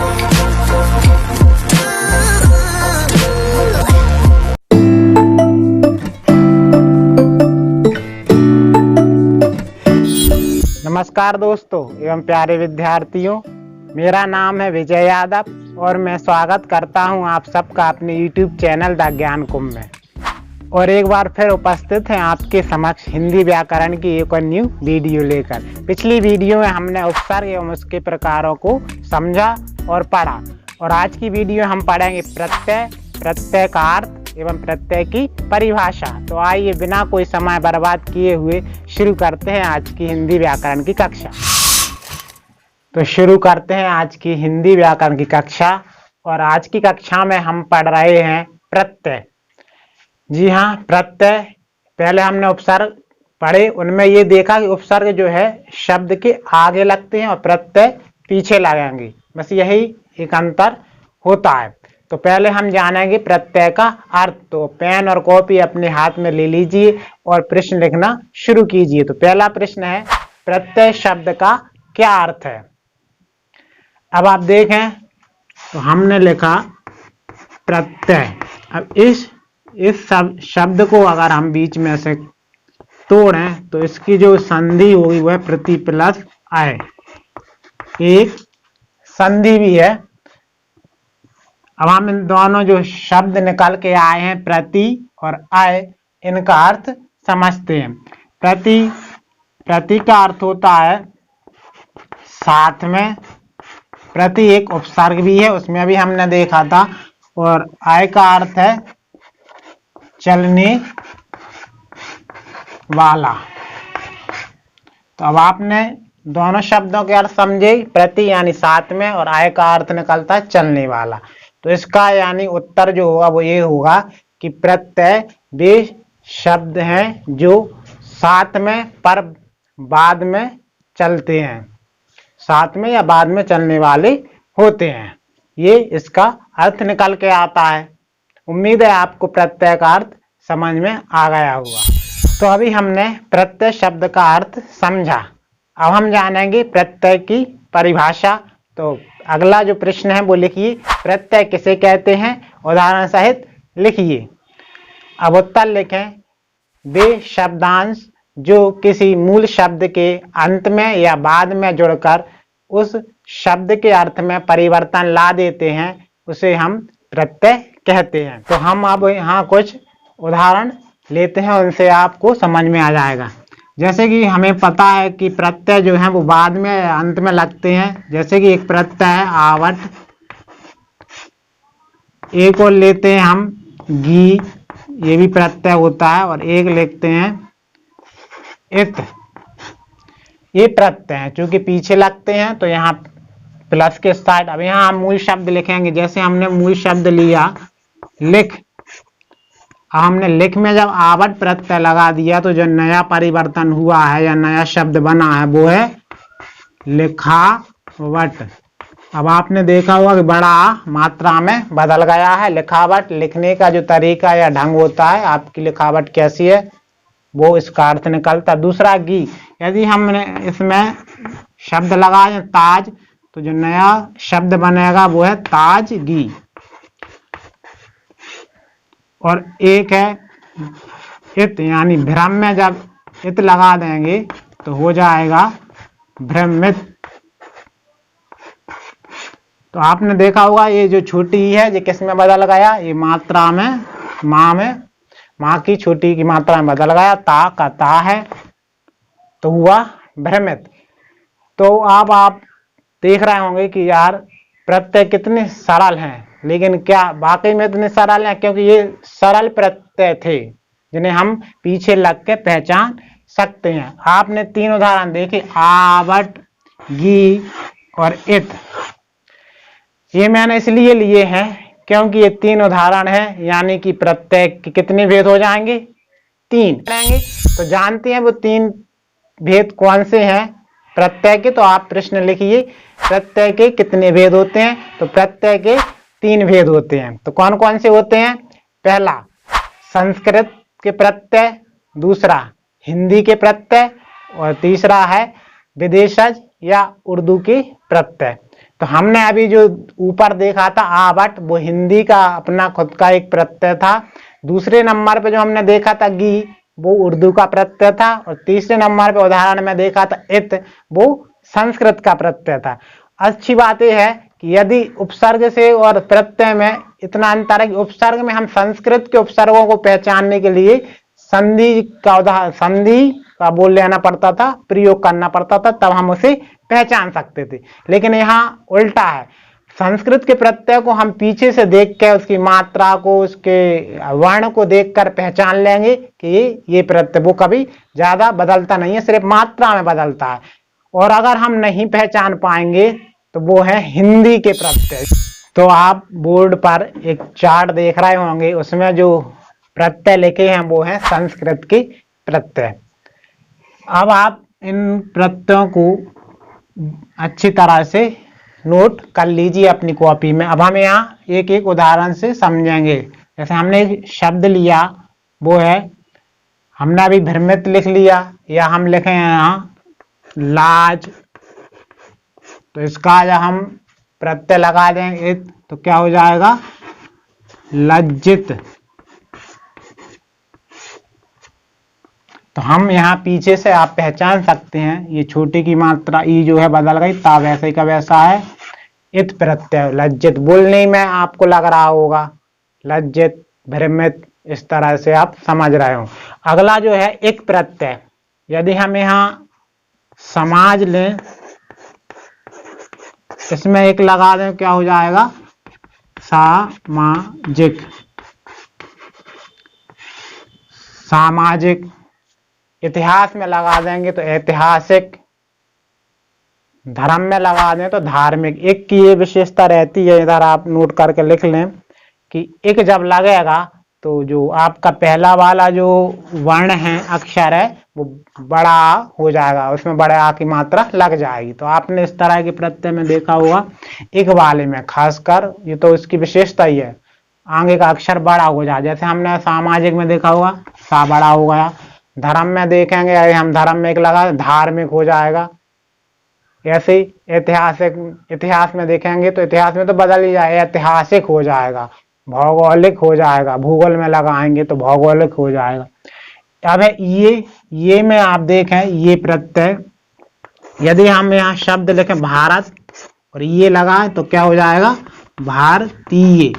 नमस्कार दोस्तों एवं प्यारे विद्यार्थियों, मेरा नाम है विजय यादव और मैं स्वागत करता हूं आप सबका अपने YouTube चैनल द ज्ञान कुंभ में। और एक बार फिर उपस्थित हैं आपके समक्ष हिंदी व्याकरण की एक और न्यू वीडियो लेकर। पिछली वीडियो में हमने उपसर्ग एवं उसके प्रकारों को समझा और पढ़ा, और आज की वीडियो हम पढ़ेंगे प्रत्यय, प्रत्यय का अर्थ एवं प्रत्यय की परिभाषा। तो आइए बिना कोई समय बर्बाद किए हुए शुरू करते हैं आज की हिंदी व्याकरण की कक्षा। तो शुरू करते हैं आज की हिंदी व्याकरण की कक्षा। और आज की कक्षा में हम पढ़ रहे हैं प्रत्यय। जी हाँ, प्रत्यय। पहले हमने उपसर्ग पढ़े, उनमें ये देखा कि उपसर्ग जो है शब्द के आगे लगते हैं और प्रत्यय पीछे लगेंगे, बस यही एक अंतर होता है। तो पहले हम जानेंगे प्रत्यय का अर्थ। तो पेन और कॉपी अपने हाथ में ले लीजिए और प्रश्न लिखना शुरू कीजिए। तो पहला प्रश्न है, प्रत्यय शब्द का क्या अर्थ है? अब आप देखें तो हमने लिखा प्रत्यय। अब इस शब्द को अगर हम बीच में से तोड़ें तो इसकी जो संधि होगी वह प्रति प्लस आय, एक संधि भी है। अब हम इन दोनों जो शब्द निकल के आए हैं प्रति और आय, इनका अर्थ समझते हैं। प्रति का अर्थ होता है साथ में। प्रति एक उपसर्ग भी है, उसमें भी हमने देखा था। और आय का अर्थ है चलने वाला। तो अब आपने दोनों शब्दों के अर्थ समझे। प्रति यानी साथ में और आय का अर्थ निकलता है चलने वाला। तो इसका यानी उत्तर जो होगा वो ये होगा कि प्रत्यय वे शब्द हैं जो साथ में पर बाद में चलते हैं, साथ में या बाद में चलने वाले होते हैं। ये इसका अर्थ निकल के आता है। उम्मीद है आपको प्रत्यय का अर्थ समझ में आ गया होगा। तो अभी हमने प्रत्यय शब्द का अर्थ समझा, अब हम जानेंगे प्रत्यय की परिभाषा। तो अगला जो प्रश्न है वो लिखिए, प्रत्यय किसे कहते हैं? उदाहरण सहित लिखिए। अब उत्तर लिखें, वे शब्दांश जो किसी मूल शब्द के अंत में या बाद में जुड़कर उस शब्द के अर्थ में परिवर्तन ला देते हैं, उसे हम प्रत्यय कहते हैं। तो हम अब यहाँ कुछ उदाहरण लेते हैं, उनसे आपको समझ में आ जाएगा। जैसे कि हमें पता है कि प्रत्यय जो है वो बाद में अंत में लगते हैं। जैसे कि एक प्रत्यय है आवट, एक और लेते हैं हम गी, ये भी प्रत्यय होता है। और एक लिखते हैं इत, ये प्रत्यय है। चूंकि पीछे लगते हैं तो यहाँ प्लस के साइड। अब यहाँ हम मूल शब्द लिखेंगे। जैसे हमने मूल शब्द लिया लिख, हमने लिख में जब आवट प्रत्यय लगा दिया तो जो नया परिवर्तन हुआ है या नया शब्द बना है वो है लिखावट। अब आपने देखा होगा कि बड़ा मात्रा में बदल गया है। लिखावट लिखने का जो तरीका या ढंग होता है, आपकी लिखावट कैसी है वो इसका अर्थ निकलता। दूसरा गी, यदि हमने इसमें शब्द लगाए ताज तो जो नया शब्द बनेगा वो है ताजगी। और एक है इत, यानी भ्रम में जब इत लगा देंगे तो हो जाएगा भ्रमित। तो आपने देखा होगा ये जो छोटी है ये किस में बदल गया? ये मात्रा में, माँ की छोटी की मात्रा में बदल गया। ता का ता है तो हुआ भ्रमित। तो अब आप देख रहे होंगे कि यार प्रत्यय कितने सरल हैं, लेकिन क्या वाकई में इतने सरल हैं? क्योंकि ये सरल प्रत्यय थे जिन्हें हम पीछे लग के पहचान सकते हैं। आपने तीन उदाहरण देखे, आवट, गी और इत। ये मैंने इसलिए लिए हैं क्योंकि ये तीन उदाहरण हैं, यानी कि प्रत्यय के कितने भेद हो जाएंगे? तीन। तो जानते हैं वो तीन भेद कौन से हैं प्रत्यय के? तो आप प्रश्न लिखिए, प्रत्यय के कितने भेद होते हैं? तो प्रत्यय के तीन भेद होते हैं। तो कौन कौन से होते हैं? पहला संस्कृत के प्रत्यय, दूसरा हिंदी के प्रत्यय और तीसरा है विदेशज या उर्दू के प्रत्यय। तो हमने अभी जो ऊपर देखा था आवट, वो हिंदी का अपना खुद का एक प्रत्यय था। दूसरे नंबर पे जो हमने देखा था गी, वो उर्दू का प्रत्यय था। और तीसरे नंबर पे उदाहरण में देखा था इत, वो संस्कृत का प्रत्यय था। अच्छी बात यह है कि यदि उपसर्ग से और प्रत्यय में इतना अंतर है कि उपसर्ग में हम संस्कृत के उपसर्गों को पहचानने के लिए संधि का बोल लेना पड़ता था, प्रयोग करना पड़ता था, तब हम उसे पहचान सकते थे। लेकिन यहाँ उल्टा है, संस्कृत के प्रत्यय को हम पीछे से देख के उसकी मात्रा को, उसके वर्ण को देखकर पहचान लेंगे कि ये प्रत्यय, वो कभी ज्यादा बदलता नहीं है, सिर्फ मात्रा में बदलता है। और अगर हम नहीं पहचान पाएंगे तो वो है हिंदी के प्रत्यय। तो आप बोर्ड पर एक चार्ट देख रहे होंगे, उसमें जो प्रत्यय लिखे हैं वो है संस्कृत के प्रत्यय। अब आप इन प्रत्ययों को अच्छी तरह से नोट कर लीजिए अपनी कॉपी में। अब हम यहाँ एक एक उदाहरण से समझेंगे। जैसे हमने एक शब्द लिया, वो है, हमने अभी भ्रमित लिख लिया, या हम लिखे यहाँ लाज, तो इसका जब हम प्रत्यय लगा देंगे तो क्या हो जाएगा, लज्जित। तो हम यहाँ पीछे से आप पहचान सकते हैं, ये छोटी की मात्रा ई जो है बदल गई, ता वैसे का वैसा है। इत प्रत्यय लज्जित, बोलने में आपको लग रहा होगा लज्जित, भ्रमित, इस तरह से आप समझ रहे हो। अगला जो है एक प्रत्यय, यदि हम यहाँ समाज लें, इसमें एक लगा दें, क्या हो जाएगा, सामाजिक। सामाजिक। इतिहास में लगा देंगे तो ऐतिहासिक। धर्म में लगा दें तो धार्मिक। एक की ये विशेषता रहती है, इधर आप नोट करके लिख लें कि एक जब लगेगा तो जो आपका पहला वाला जो वर्ण है, अक्षर है, वो बड़ा हो जाएगा, उसमें बड़े आ की मात्रा लग जाएगी। तो आपने इस तरह के प्रत्यय में देखा होगा, एक वाले में खासकर, ये तो इसकी विशेषता ही है, आगे का अक्षर बड़ा हो जाए। जैसे हमने सामाजिक में देखा होगा, सा बड़ा हो गया। धर्म में देखेंगे, अरे हम धर्म में एक लगा, धार्मिक हो जाएगा। ऐसे ही ऐतिहासिक, इतिहास में देखेंगे तो इतिहास में तो बदल ही जाए, ऐतिहासिक हो जाएगा। भौगोलिक हो जाएगा, भूगोल में लगाएंगे तो भौगोलिक हो जाएगा। अब है ये में आप देखें, ये प्रत्यय, यदि हम यहाँ शब्द लिखें भारत और ये लगाएं तो क्या हो जाएगा, भारतीय।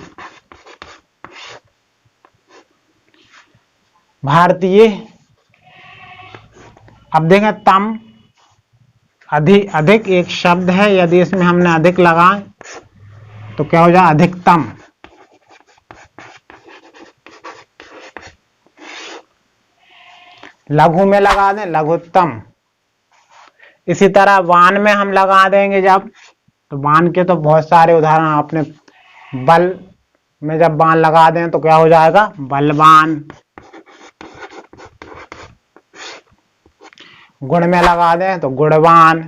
भारतीय। अब देखें तम, अधिक एक शब्द है, यदि इसमें हमने अधिक लगाए तो क्या हो जाए, अधिकतम। लघु में लगा दें, लघुत्तम। इसी तरह वान में हम लगा देंगे जब, तो वान के तो बहुत सारे उदाहरण आपने, बल में जब वान लगा दें तो क्या हो जाएगा, बलवान। गुण में लगा दें तो गुणवान।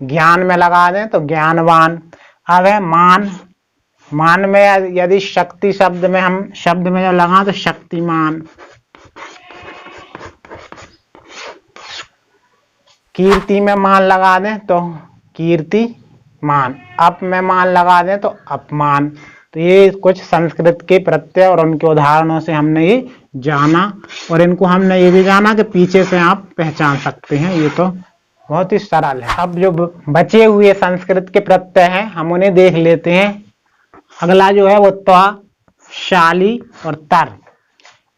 ज्ञान में लगा दें तो ज्ञानवान। अब है मान। मान में यदि शक्ति शब्द में हम शब्द में जब लगा तो शक्तिमान। कीर्ति में मान लगा दें तो कीर्तिमान। अप में मान लगा दें तो अपमान। तो ये कुछ संस्कृत के प्रत्यय और उनके उदाहरणों से हमने ये जाना, और इनको हमने ये भी जाना कि पीछे से आप पहचान सकते हैं। ये तो बहुत ही सरल है। अब जो बचे हुए संस्कृत के प्रत्यय हैं हम उन्हें देख लेते हैं। अगला जो है वो त्व, शाली और तर।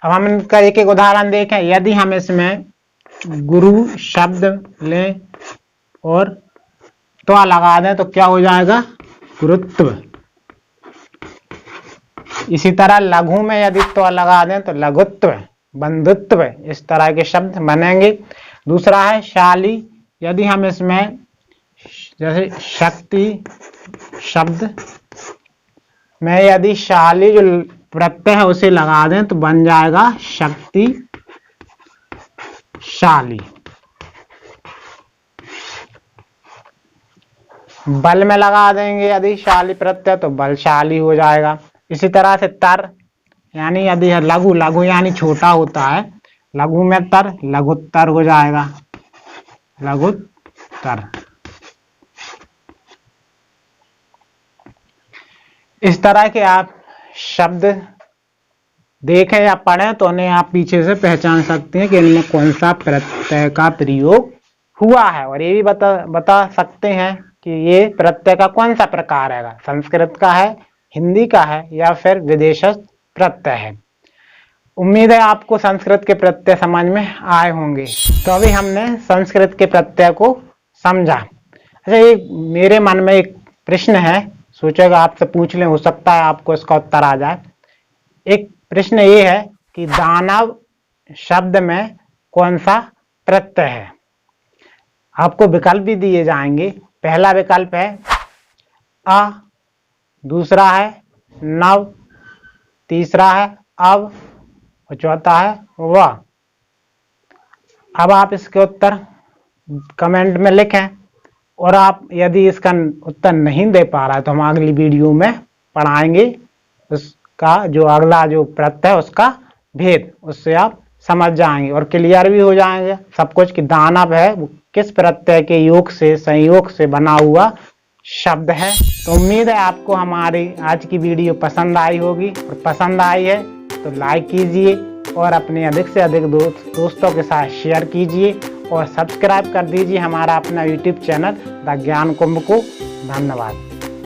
अब हम इनका एक एक उदाहरण देखें। यदि हम इसमें गुरु शब्द लें और त्व लगा दें तो क्या हो जाएगा, गुरुत्व। इसी तरह लघु में यदि त्व लगा दें तो लघुत्व, बंधुत्व, इस तरह के शब्द बनेंगे। दूसरा है शाली। यदि हम इसमें जैसे शक्ति शब्द में यदि शाली जो प्रत्यय है उसे लगा दें तो बन जाएगा शक्तिशाली। बल में लगा देंगे यदि शाली प्रत्यय तो बलशाली हो जाएगा। इसी तरह से तर, यानी यदि लघु, लघु यानी छोटा होता है, लघु में तर, लघुत्तर हो जाएगा, लघुत्तर। इस तरह के आप शब्द देखें या पढ़ें तो उन्हें आप पीछे से पहचान सकते हैं कि इनमें कौन सा प्रत्यय का प्रयोग हुआ है, और ये भी बता सकते हैं कि ये प्रत्यय का कौन सा प्रकार है, संस्कृत का है, हिंदी का है या फिर विदेशज प्रत्यय है। उम्मीद है आपको संस्कृत के प्रत्यय समझ में आए होंगे। तो अभी हमने संस्कृत के प्रत्यय को समझा। अच्छा, ये मेरे मन में एक प्रश्न है, सोचेगा आपसे पूछ लें, हो सकता है आपको इसका उत्तर आ जाए। एक प्रश्न ये है कि दानव शब्द में कौन सा प्रत्यय है। आपको विकल्प भी दिए जाएंगे। पहला विकल्प है अ, दूसरा है नव, तीसरा है अव और चौथा है व। अब आप इसके उत्तर कमेंट में लिखें, और आप यदि इसका उत्तर नहीं दे पा रहा है तो हम अगली वीडियो में पढ़ाएंगे उसका जो अगला जो प्रत्यय है उसका भेद, उससे आप समझ जाएंगे और क्लियर भी हो जाएंगे सब कुछ कि दानव है वो किस प्रत्यय के योग से संयोग से बना हुआ शब्द है। तो उम्मीद है आपको हमारी आज की वीडियो पसंद आई होगी, और पसंद आई है तो लाइक कीजिए और अपने अधिक से अधिक दोस्तों के साथ शेयर कीजिए और सब्सक्राइब कर दीजिए हमारा अपना यूट्यूब चैनल द ज्ञान कुंभ को। धन्यवाद।